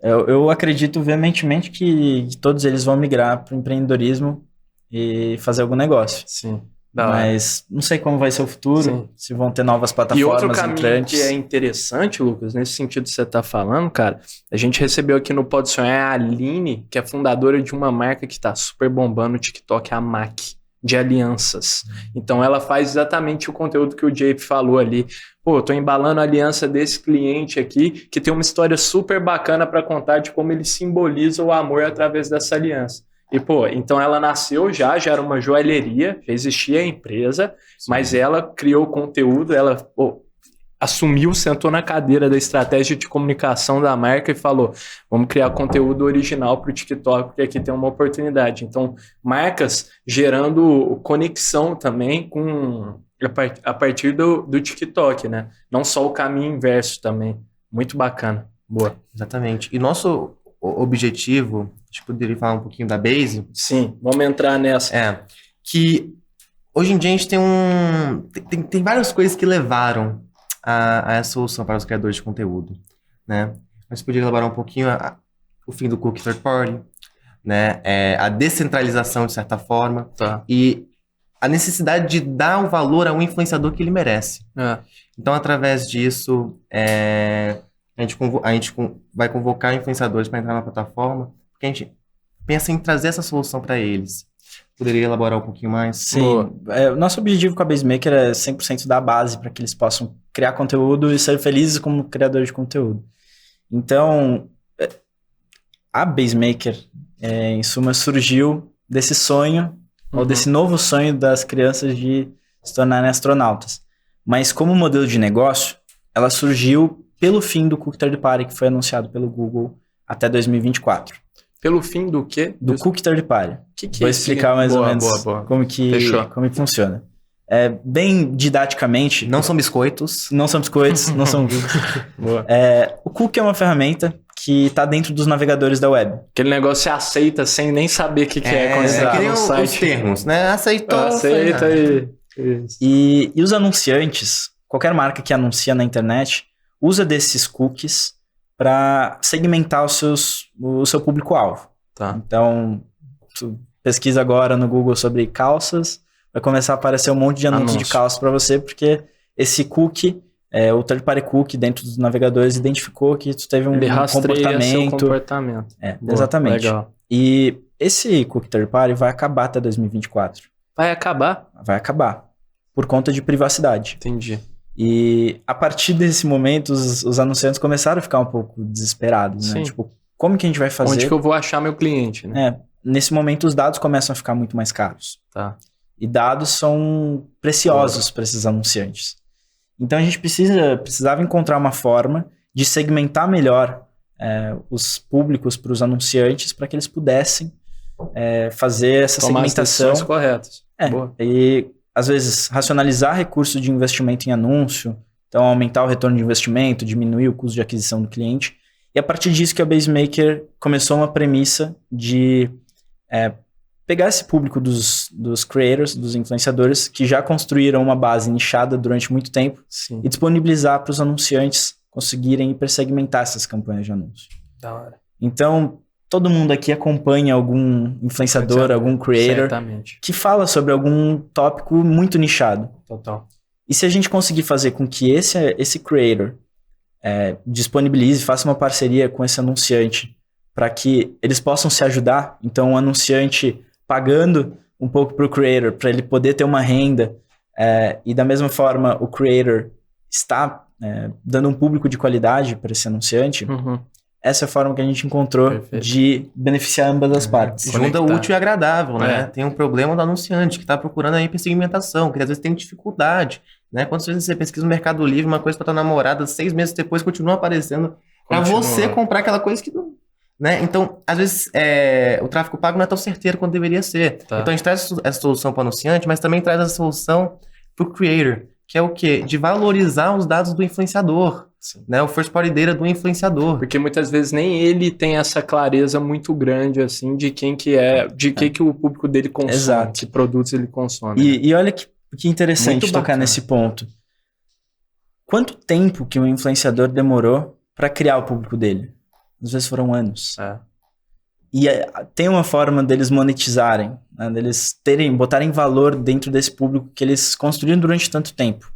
Eu acredito veementemente que todos eles vão migrar para o empreendedorismo e fazer algum negócio. Sim. Mas não sei como vai ser o futuro, Sim. se vão ter novas E plataformas outro caminho entrantes. que é interessante, Lucas, nesse sentido que você está falando, cara, a gente recebeu aqui no Pode Sonhar a Aline, que é fundadora de uma marca que está super bombando no TikTok, a MAC, de alianças. Então ela faz exatamente o conteúdo que o JP falou ali. Pô, eu tô embalando a aliança desse cliente aqui, que tem uma história super bacana para contar de como ele simboliza o amor através dessa aliança. E, pô, então ela nasceu já era uma joalheria, já existia a empresa, mas ela criou conteúdo, ela assumiu, sentou na cadeira da estratégia de comunicação da marca e falou, vamos criar conteúdo original para o TikTok, porque aqui tem uma oportunidade. Então, marcas gerando conexão também a partir do TikTok, né? Não só o caminho inverso também. Muito bacana. Boa. Exatamente. E nosso objetivo, a gente poderia falar um pouquinho da Base. Sim, vamos entrar nessa. que hoje em dia a gente tem várias coisas que levaram a essa solução para os criadores de conteúdo, né? Mas poderia elaborar um pouquinho o fim do cookie third party, né? A descentralização, de certa forma, e a necessidade de dar o valor ao influenciador que ele merece. Então, através disso, a gente vai convocar influenciadores para entrar na plataforma, porque a gente pensa em trazer essa solução para eles. Poderia elaborar um pouquinho mais? Sim. O nosso objetivo com a BaseMaker é 100% dar base para que eles possam criar conteúdo e ser felizes como criadores de conteúdo. Então, a BaseMaker, em suma, surgiu desse sonho, ou desse novo sonho das crianças de se tornarem astronautas. Mas como modelo de negócio, ela surgiu pelo fim do Cookie Third Party, que foi anunciado pelo Google até 2024. Pelo fim do quê? Do Cookie Third Party. Que Vou explicar mais ou menos como que funciona. Bem didaticamente... Não são biscoitos. Não são biscoitos, não são... O cookie é uma ferramenta que está dentro dos navegadores da web. Aquele negócio você aceita sem nem saber o que é quando você no site. Os termos, né? Aceita e os anunciantes, qualquer marca que anuncia na internet, usa desses cookies para segmentar o seu público-alvo. Então, tu pesquisa agora no Google sobre calças, vai começar a aparecer um monte de anúncios de calças para você, porque esse cookie, o third party cookie dentro dos navegadores identificou que tu teve um comportamento. Exatamente. Legal. E esse cookie third party vai acabar até 2024. Vai acabar? Vai acabar. Por conta de privacidade. Entendi. E a partir desse momento, os anunciantes começaram a ficar um pouco desesperados, né? Tipo, como que a gente vai fazer? Onde que eu vou achar meu cliente, né? Nesse momento, os dados começam a ficar muito mais caros. E dados são preciosos para esses anunciantes. Então, a gente precisava encontrar uma forma de segmentar melhor os públicos para os anunciantes, para que eles pudessem fazer essa segmentação. As decisões corretas. E, às vezes, racionalizar recursos de investimento em anúncio, então aumentar o retorno de investimento, diminuir o custo de aquisição do cliente. E a partir disso que a BaseMaker começou uma premissa de pegar esse público dos creators, dos influenciadores, que já construíram uma base nichada durante muito tempo, e disponibilizar para os anunciantes conseguirem hipersegmentar essas campanhas de anúncio. Da hora. Então, todo mundo aqui acompanha algum influenciador, algum creator, que fala sobre algum tópico muito nichado. Total. E se a gente conseguir fazer com que esse creator disponibilize, faça uma parceria com esse anunciante para que eles possam se ajudar, então o anunciante pagando um pouco para o creator, para ele poder ter uma renda, e da mesma forma o creator está dando um público de qualidade para esse anunciante, essa é a forma que a gente encontrou de beneficiar ambas as partes. Junta o útil e agradável, né? Tem um problema do anunciante que está procurando a hipersegmentação, que às vezes tem dificuldade, né? Quantas vezes você pesquisa no Mercado Livre uma coisa para tua namorada, 6 meses depois continua aparecendo para você comprar aquela coisa que não... Né? Então, às vezes, o tráfego pago não é tão certeiro quanto deveria ser. Então, a gente traz essa solução para o anunciante, mas também traz essa solução para o creator, que é o quê? De valorizar os dados do influenciador. Né? O first party data do influenciador. Porque muitas vezes nem ele tem essa clareza muito grande, assim, de quem que que o público dele consome, que produtos ele consome. E olha que interessante tocar nesse ponto. Quanto tempo que um influenciador demorou para criar o público dele? Às vezes foram anos. E tem uma forma deles monetizarem, né? Deles botarem valor dentro desse público que eles construíram durante tanto tempo.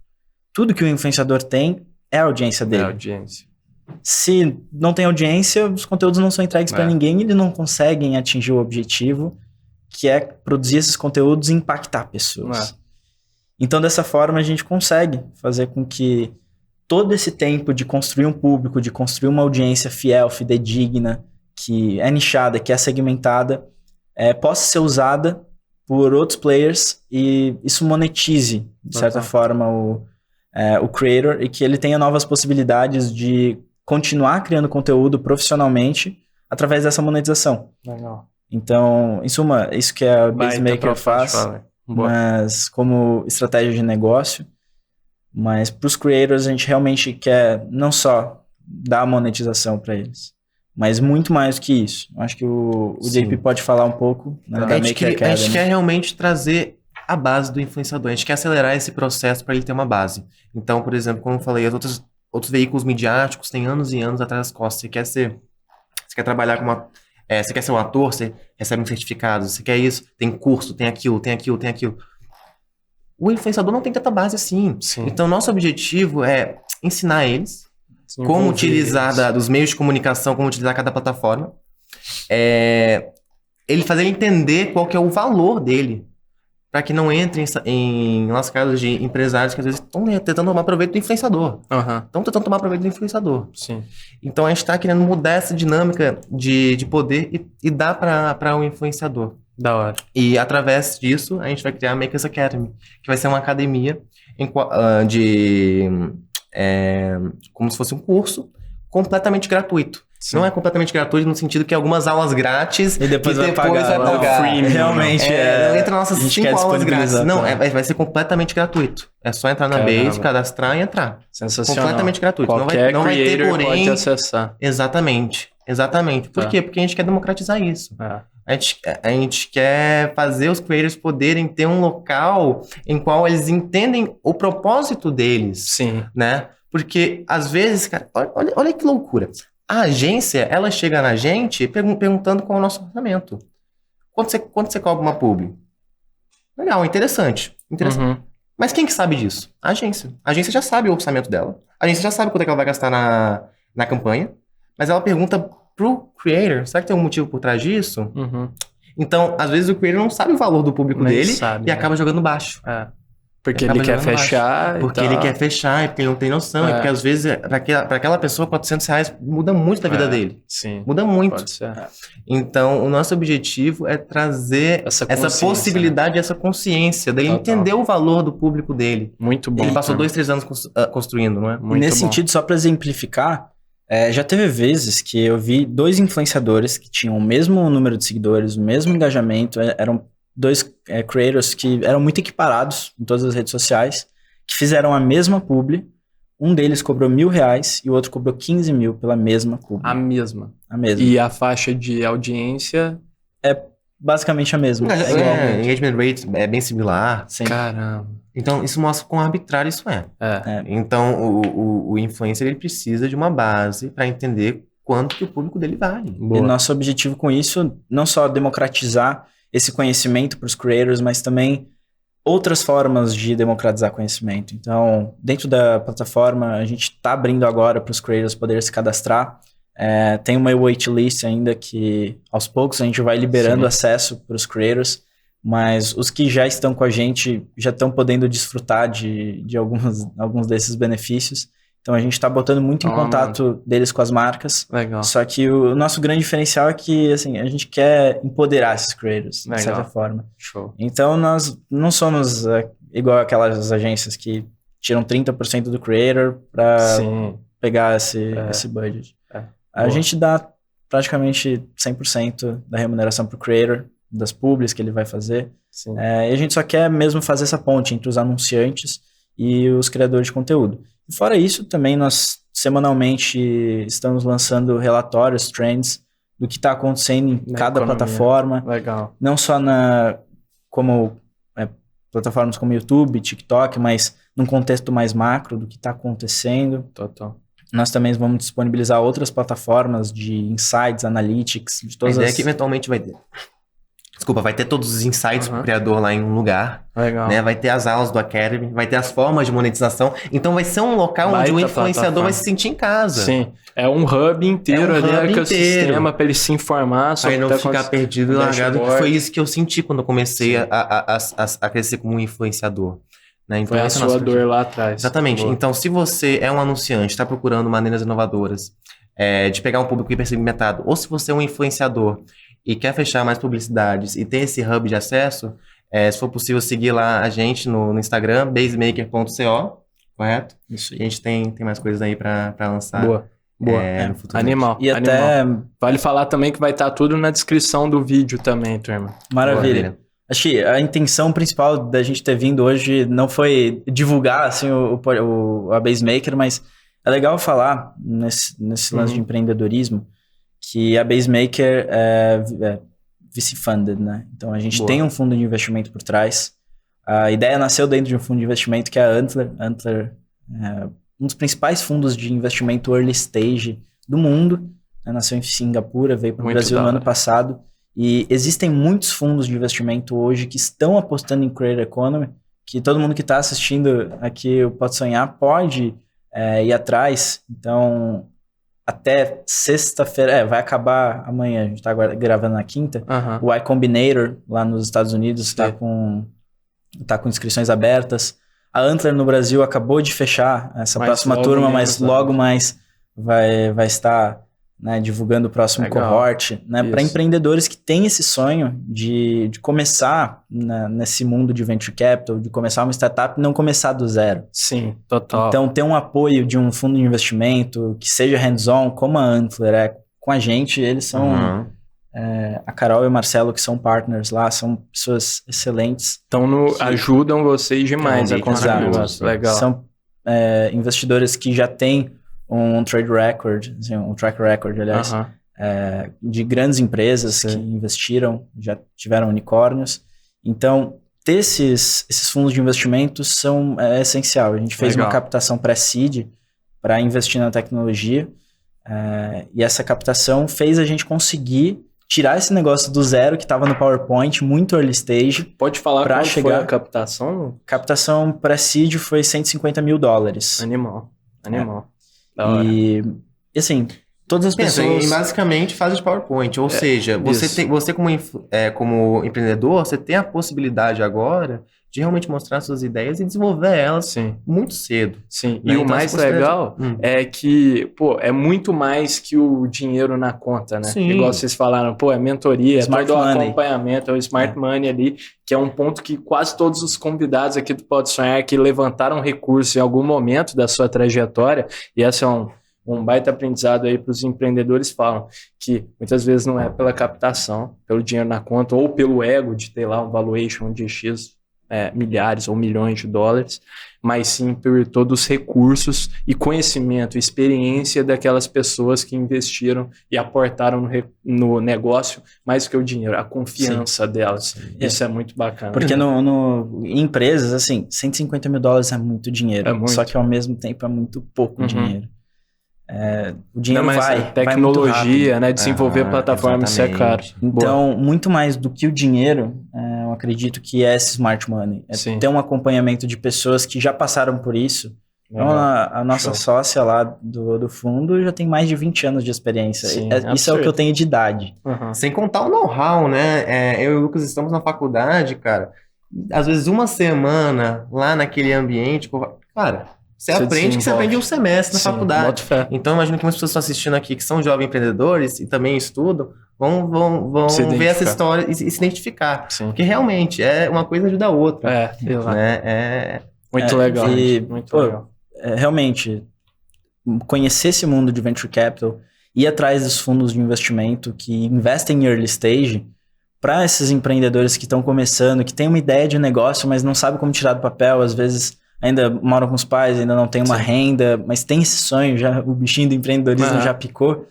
Tudo que o influenciador tem é a audiência dele. Se não tem audiência, os conteúdos não são entregues para ninguém e eles não conseguem atingir o objetivo, que é produzir esses conteúdos e impactar pessoas. Então, dessa forma, a gente consegue fazer com que todo esse tempo de construir um público, de construir uma audiência fiel, fidedigna, que é nichada, que é segmentada, possa ser usada por outros players e isso monetize, de certa forma, o creator e que ele tenha novas possibilidades de continuar criando conteúdo profissionalmente através dessa monetização. Legal. Então, em suma, isso que a BaseMaker faz, mas como estratégia de negócio. Mas para os creators a gente realmente quer não só dar a monetização para eles, mas muito mais do que isso. Acho que o JP pode falar um pouco, né, da Maker Academy. A gente quer realmente trazer a base do influenciador. A gente quer acelerar esse processo para ele ter uma base. Então, por exemplo, como eu falei, outros veículos midiáticos têm anos e anos atrás das costas. Você quer trabalhar com você quer ser um ator, você recebe um certificado, você quer isso, tem curso, tem aquilo. O influenciador não tem tanta base assim. Sim. Então, nosso objetivo é ensinar eles como utilizar dos meios de comunicação, como utilizar cada plataforma. Ele fazer ele entender qual que é o valor dele, para que não entre em lascadas de empresários que às vezes estão tentando tomar proveito do influenciador. Estão tentando tomar proveito do influenciador. Sim. Então a gente está querendo mudar essa dinâmica de poder e dar para o influenciador. Da hora. E através disso a gente vai criar a Makers Academy, que vai ser uma academia como se fosse um curso completamente gratuito. Sim. Não é completamente gratuito no sentido que algumas aulas grátis E depois vai vai pagar. pagar. Freemium, realmente Entra nossas a gente 5 quer aulas grátis. Não, disponibilizar. vai ser completamente gratuito. É só entrar na Caramba. Base, cadastrar e entrar. Sensacional. Completamente gratuito. Qualquer não vai ter, creator porém... pode acessar. Exatamente. Por Tá. quê? Porque a gente quer democratizar isso. A gente quer fazer os creators poderem ter um local em qual eles entendem o propósito deles, Sim. né? Porque, às vezes, cara, olha que loucura. A agência, ela chega na gente perguntando qual é o nosso orçamento. Quanto você cobra uma publi? Legal, interessante. Uhum. Mas quem que sabe disso? A agência. A agência já sabe o orçamento dela. A agência já sabe quanto é que ela vai gastar na campanha. Mas ela pergunta pro creator, será que tem um motivo por trás disso? Uhum. Então, às vezes o creator não sabe o valor do público Nem dele sabe, e né? acaba jogando baixo. Porque Acaba ele quer jogando fechar. Porque e tal. ele quer fechar, e porque ele não tem noção. E porque às vezes, para aquela pessoa, R$400 muda muito da vida dele. Sim. Muda muito. Pode ser. Então, o nosso objetivo é trazer Essa essa consciência, possibilidade, essa consciência dele Total. entender o valor do público dele. Muito bom. Ele passou turma. 2-3 anos construindo, não é? Muito Nesse bom. sentido, só para exemplificar, já teve vezes que eu vi 2 influenciadores que tinham o mesmo número de seguidores, o mesmo engajamento, eram 2 creators que eram muito equiparados em todas as redes sociais, que fizeram a mesma publi. Um deles cobrou R$1.000 e o outro cobrou 15 mil pela mesma publi. A mesma. A mesma. E a faixa de audiência. Basicamente a mesma. É igual. Engagement rate é bem similar. Sim. Caramba. Então, isso mostra quão arbitrário isso é. Então, o influencer ele precisa de uma base para entender quanto que o público dele vale. Boa. E nosso objetivo com isso, não só democratizar esse conhecimento para os creators, mas também outras formas de democratizar conhecimento. Então, dentro da plataforma, a gente está abrindo agora para os creators poderem se cadastrar. Tem uma waitlist ainda que, aos poucos, a gente vai liberando acesso para os creators, mas os que já estão com a gente já estão podendo desfrutar de alguns desses benefícios. Então, a gente está botando muito em contato deles com as marcas. Legal. Só que o nosso grande diferencial é que, assim, a gente quer empoderar esses creators, de certa forma. Show. Então, nós não somos igual aquelas agências que tiram 30% do creator para pegar esse budget. A gente dá praticamente 100% da remuneração pro creator, das publis que ele vai fazer. E a gente só quer mesmo fazer essa ponte entre os anunciantes e os criadores de conteúdo. E fora isso, também nós semanalmente estamos lançando relatórios, trends, do que está acontecendo em cada plataforma. Legal. Não só plataformas como YouTube, TikTok, mas num contexto mais macro do que está acontecendo. Total. Nós também vamos disponibilizar outras plataformas de insights, analytics, de todas a ideia é que eventualmente vai ter todos os insights pro criador lá em um lugar. Legal. Né? Vai ter as aulas do Academy, vai ter as formas de monetização. Então vai ser um local onde o influenciador vai se sentir em casa. Sim. É um hub inteiro ali, ecossistema para ele se informar sobre o que não ficar perdido e largado. Que foi isso que eu senti quando eu comecei a crescer como um influenciador. Né? Então, foi a sua dor lá atrás. Exatamente. Boa. Então, se você é um anunciante, está procurando maneiras inovadoras de pegar um público hipersegmentado, ou se você é um influenciador e quer fechar mais publicidades e ter esse hub de acesso, se for possível, seguir lá a gente no Instagram, basemaker.co, correto? Isso aí. E a gente tem mais coisas aí para lançar. Boa. No futuro. Animal. E até... Vale falar também que vai estar tudo na descrição do vídeo também, turma. Maravilha. Acho que a intenção principal da gente ter vindo hoje não foi divulgar assim, a Basemaker, mas é legal falar nesse lance de empreendedorismo que a Basemaker é VC-funded, né? Então a gente tem um fundo de investimento por trás. A ideia nasceu dentro de um fundo de investimento que é a Antler. Antler é um dos principais fundos de investimento early stage do mundo. Nasceu em Singapura, veio para o Brasil no ano passado. E existem muitos fundos de investimento hoje que estão apostando em Creator Economy, que todo mundo que está assistindo aqui o Pode Sonhar pode ir atrás. Então, até sexta-feira, vai acabar amanhã, a gente está gravando na quinta, o Y Combinator, lá nos Estados Unidos, está com inscrições abertas. A Antler no Brasil acabou de fechar essa próxima turma, mas logo mais vai estar... né, divulgando o próximo cohort, né, para empreendedores que têm esse sonho de começar nesse mundo de venture capital, de começar uma startup e não começar do zero. Sim, total. Então, ter um apoio de um fundo de investimento que seja hands-on, como a Antler com a gente, eles são... a Carol e o Marcelo, que são partners lá, são pessoas excelentes. Então, ajudam vocês demais a construir o negócio. Legal. São investidores que já têm um track record, aliás, de grandes empresas que investiram, já tiveram unicórnios. Então, ter esses fundos de investimento é essencial. A gente fez uma captação pré-seed para investir na tecnologia, e essa captação fez a gente conseguir tirar esse negócio do zero que estava no PowerPoint, muito early stage. Pode falar para chegar foi a captação? Captação pré-seed foi $150 mil. Animal. E assim, todas as pessoas... Em basicamente fase de PowerPoint, ou seja, você como empreendedor, você tem a possibilidade agora de realmente mostrar suas ideias e desenvolver elas muito cedo. Sim, né? E o mais legal é que, é muito mais que o dinheiro na conta, né? Sim. Igual vocês falaram, é mentoria, todo o acompanhamento, é o Smart Money ali, que é um ponto que quase todos os convidados aqui do Pode Sonhar que levantaram recursos em algum momento da sua trajetória, e essa é um baita aprendizado aí para os empreendedores, falam que muitas vezes não é pela captação, pelo dinheiro na conta, ou pelo ego de ter lá um valuation de X milhares ou milhões de dólares, mas sim por todos os recursos e conhecimento, experiência daquelas pessoas que investiram e aportaram no negócio mais que o dinheiro, a confiança delas. Isso é muito bacana. Porque em empresas, assim, $150 mil é muito dinheiro, só que ao mesmo tempo é muito pouco dinheiro. O dinheiro vai tecnologia, vai né? Desenvolver plataforma, isso é caro. Então, muito mais do que o dinheiro, eu acredito que é esse Smart Money. Ter um acompanhamento de pessoas que já passaram por isso. Então, a nossa sócia lá do fundo já tem mais de 20 anos de experiência. Sim, isso é o que eu tenho de idade. Sem contar o know-how, né? Eu e o Lucas estamos na faculdade, cara. Às vezes uma semana lá naquele ambiente, cara... Você aprende em um semestre na faculdade. Então, imagino que muitas pessoas estão assistindo aqui que são jovens empreendedores e também estudam, vão ver essa história e se identificar. Sim. Porque realmente uma coisa ajuda a outra. Muito legal. Muito legal. Realmente, conhecer esse mundo de venture capital, ir atrás dos fundos de investimento que investem em early stage, para esses empreendedores que estão começando, que têm uma ideia de negócio, mas não sabem como tirar do papel, às vezes... ainda moram com os pais, ainda não tem uma renda, mas tem esse sonho, o bichinho do empreendedorismo já picou,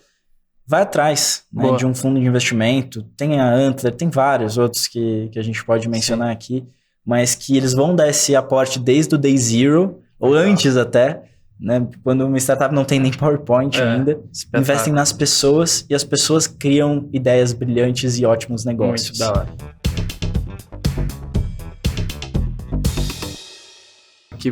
vai atrás de um fundo de investimento. Tem a Antler, tem vários outros que a gente pode mencionar aqui, mas que eles vão dar esse aporte desde o day zero, ou antes até, né? Quando uma startup não tem nem PowerPoint ainda, investem nas pessoas e as pessoas criam ideias brilhantes e ótimos negócios. Muito da hora.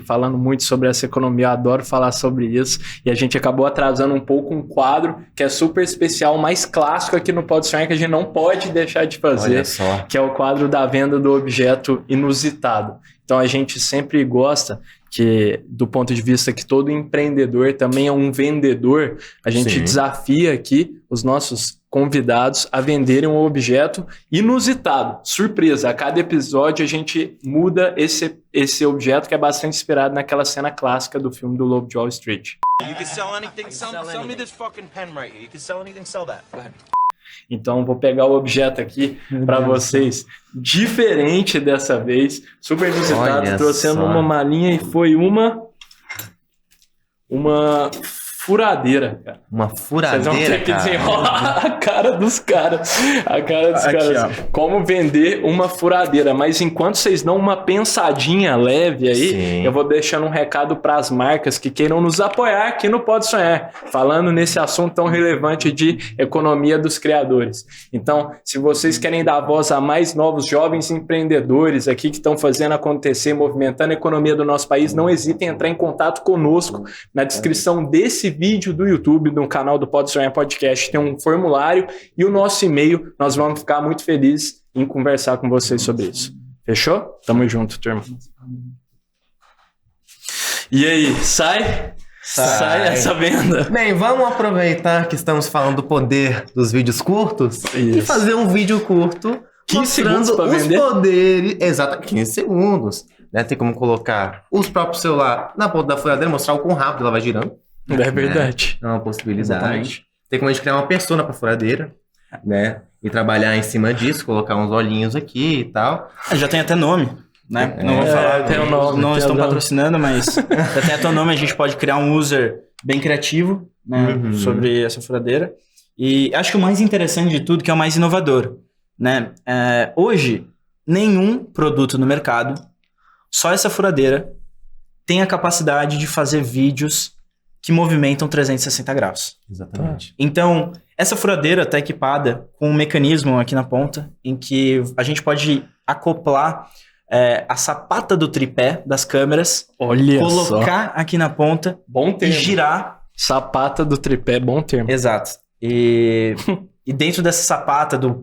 Falando muito sobre essa economia, eu adoro falar sobre isso, e a gente acabou atrasando um pouco um quadro que é super especial, mais clássico aqui no Pode Sonhar, que a gente não pode deixar de fazer, que é o quadro da venda do objeto inusitado. Então a gente sempre gosta que, do ponto de vista que todo empreendedor também é um vendedor, a gente desafia aqui os nossos convidados a venderem um objeto inusitado, surpresa. A cada episódio a gente muda esse objeto que é bastante inspirado naquela cena clássica do filme do Lobo de Wall Street. You can sell anything, sell me this fucking pen right here. You can sell anything, sell that. Go ahead. Então, vou pegar o objeto aqui para vocês, diferente dessa vez, super inusitado, trouxendo uma malinha e foi uma furadeira, cara. Uma Vocês furadeira, vão ter que cara. desenrolar a cara dos caras. A cara dos Aqui, caras. Como vender uma furadeira. Mas enquanto vocês dão uma pensadinha leve aí, Sim. eu vou deixando um recado para as marcas que queiram nos apoiar aqui no Pode Sonhar, falando nesse assunto tão relevante de economia dos criadores. Então, se vocês querem dar voz a mais novos jovens empreendedores aqui que estão fazendo acontecer, movimentando a economia do nosso país, não hesitem em entrar em contato conosco. Na descrição desse vídeo do YouTube, no canal do Pode Sonhar Podcast, tem um formulário e o nosso e-mail. Nós vamos ficar muito felizes em conversar com vocês sobre isso. Fechou? Tamo junto, turma. E aí, sai essa venda? Bem, vamos aproveitar que estamos falando do poder dos vídeos curtos e Isso. fazer um vídeo curto 15 segundos mostrando pra os vender? poderes. Exato, 15 segundos. Né? Tem como colocar os próprios celular na ponta da furadeira, mostrar o quão rápido ela vai girando. É verdade. É uma possibilidade. Exatamente. Tem como a gente criar uma persona pra furadeira, né? E trabalhar em cima disso, colocar uns olhinhos aqui e tal. Já tem até nome, né? Não vou falar, tem um nome, não tem estão um nome. patrocinando, mas já tem até o nome, a gente pode criar um user bem criativo, né, Uhum. sobre essa furadeira. E acho que o mais interessante de tudo, que é o mais inovador, né? Hoje, nenhum produto no mercado, só essa furadeira, tem a capacidade de fazer vídeos que movimentam 360 graus. Exatamente. Então, essa furadeira está equipada com um mecanismo aqui na ponta, em que a gente pode acoplar a sapata do tripé das câmeras, Olha colocar aqui na ponta Bom e termo. girar. Sapata do tripé, bom termo. Exato. E dentro dessa sapata do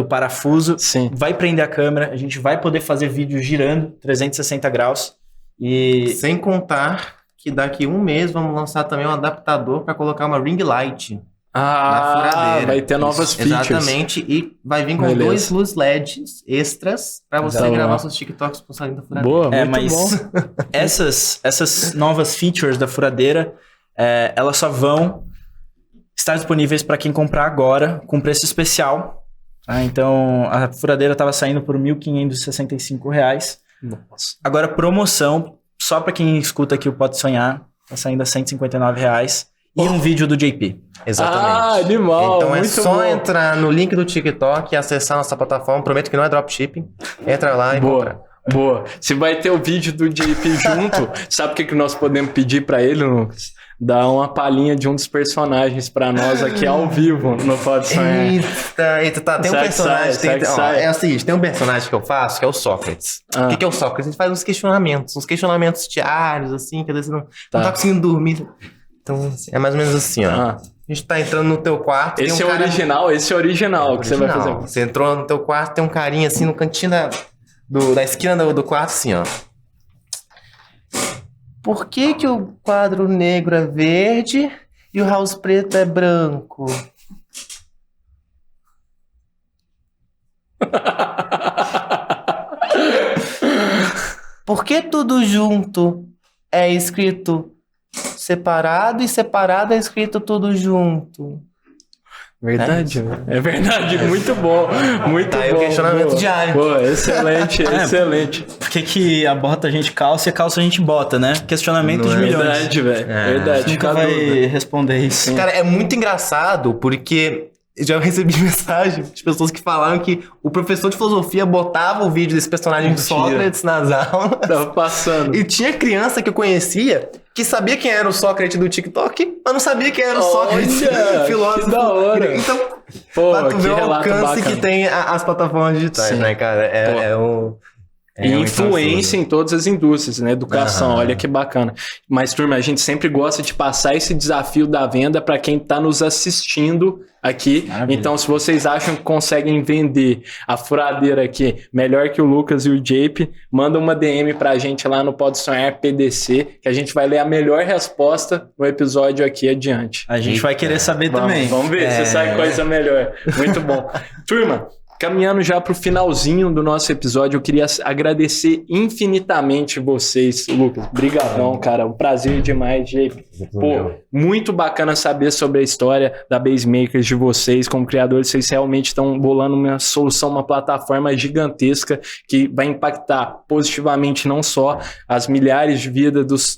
parafuso, Sim. vai prender a câmera, a gente vai poder fazer vídeo girando 360 graus. E Sem contar que daqui um mês vamos lançar também um adaptador para colocar uma ring light na furadeira. Vai ter novas features. Exatamente, e vai vir com Beleza. 2 luz LEDs extras para você Tá gravar bom. seus TikToks com o salinho da furadeira. Boa, muito mas bom. essas novas features da furadeira, elas só vão estar disponíveis para quem comprar agora com preço especial. Tá? Então, a furadeira estava saindo por R$ 1.565. Nossa. Agora, promoção, só para quem escuta aqui o Pode Sonhar, está saindo a R$ 159. E um vídeo do JP. Exatamente. Ah, animal, Então é muito só bom. entrar no link do TikTok e acessar nossa plataforma. Prometo que não é dropshipping. Entra lá e compra. Boa, boa. Se vai ter o vídeo do JP junto, sabe o que nós podemos pedir pra ele, Lucas? Dar uma palhinha de um dos personagens pra nós aqui ao vivo no Pode Sonhar. Eita, tá. Tem um Sai que personagem. sai, sai que ó, sai. é o seguinte: tem um personagem que eu faço que é o Sócrates. Ah. O que é o Sócrates? A gente faz uns questionamentos diários, assim, que às vezes não Tá. tá conseguindo dormir. Então, assim, é mais ou menos assim, ó. Ah, A gente tá entrando no teu quarto. esse tem é um cara... original que você vai fazer. Você entrou no teu quarto, tem um carinha assim no cantinho da esquina do quarto, assim, ó. Por que que o quadro negro é verde e o house preto é branco? Por que tudo junto é escrito separado e separado é escrito tudo junto? Verdade, né? É verdade, muito bom. Muito Tá aí bom. o questionamento boa. diário. Boa, excelente, excelente. Por que a bota a gente calça e a calça a gente bota, né? Questionamento Não de é milhões. Verdade, velho. É. Verdade. Nunca fica vai dúvida. responder isso. Cara, é muito engraçado porque já recebi mensagem de pessoas que falaram que o professor de filosofia botava o vídeo desse personagem de Mentira. Sócrates nas aulas. Tava passando. E tinha criança que eu conhecia que sabia quem era o Sócrates do TikTok, mas não sabia quem era o Sócrates Olha, filósofo. que da hora. Então, Pô, pra tu que ver o relato alcance bacana. que tem as plataformas digitais, Sim. né, cara? Pô. É um... E influência em todas as indústrias, né? Educação, Aham. olha que bacana. Mas, turma, a gente sempre gosta de passar esse desafio da venda para quem está nos assistindo aqui. Maravilha. Então, se vocês acham que conseguem vender a furadeira aqui melhor que o Lucas e o Jape, manda uma DM pra gente lá no Pode Sonhar PDC, que a gente vai ler a melhor resposta no episódio aqui adiante. A gente vai querer saber também. Vamos ver se sai coisa melhor. Muito bom. Turma, Caminhando já para o finalzinho do nosso episódio, eu queria agradecer infinitamente vocês, Lucas. Brigadão, cara. Um prazer demais, JP. Pô, muito bacana saber sobre a história da BaseMakers de vocês. Como criadores, vocês realmente estão bolando uma solução, uma plataforma gigantesca que vai impactar positivamente não só as milhares de vidas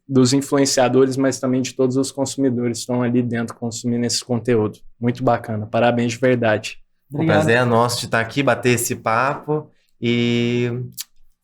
dos influenciadores, mas também de todos os consumidores que estão ali dentro consumindo esse conteúdo. Muito bacana. Parabéns de verdade. O prazer é nosso de estar aqui, bater esse papo e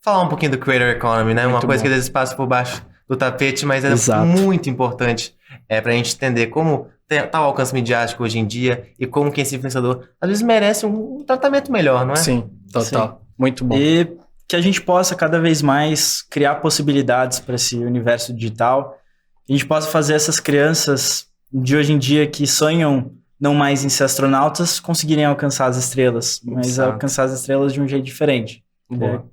falar um pouquinho do Creator Economy, né? Uma coisa que às vezes passa por baixo do tapete, mas é muito importante pra gente entender como tá o alcance midiático hoje em dia e como que esse influenciador às vezes merece um tratamento melhor, não é? Sim, total. Sim. Muito bom. E que a gente possa cada vez mais criar possibilidades para esse universo digital, que a gente possa fazer essas crianças de hoje em dia que sonham não mais em ser astronautas, conseguirem alcançar as estrelas, mas alcançar as estrelas de um jeito diferente.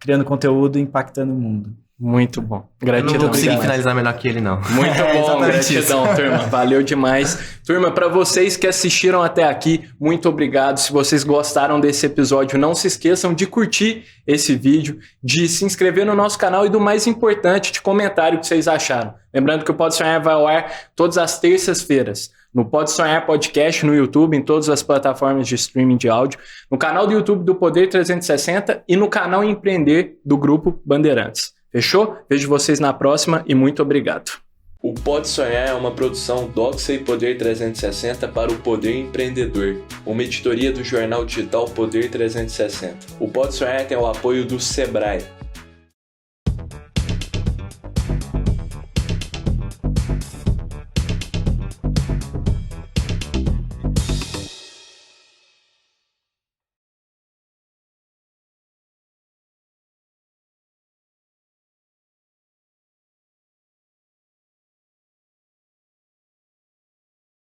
Criando conteúdo e impactando o mundo. Muito bom. Gratidão. Eu não vou conseguir finalizar melhor que ele, não. Muito bom, gratidão, turma. Valeu demais. Turma, para vocês que assistiram até aqui, muito obrigado. Se vocês gostaram desse episódio, não se esqueçam de curtir esse vídeo, de se inscrever no nosso canal e do mais importante, de comentar o que vocês acharam. Lembrando que o Pode Sonhar vai ao ar todas as terças-feiras. No Pode Sonhar Podcast, no YouTube, em todas as plataformas de streaming de áudio, no canal do YouTube do Poder 360 e no canal Empreender do Grupo Bandeirantes. Fechou? Vejo vocês na próxima e muito obrigado. O Pode Sonhar é uma produção Doxa e Poder 360 para o Poder Empreendedor, uma editoria do jornal digital Poder 360. O Pode Sonhar tem o apoio do Sebrae.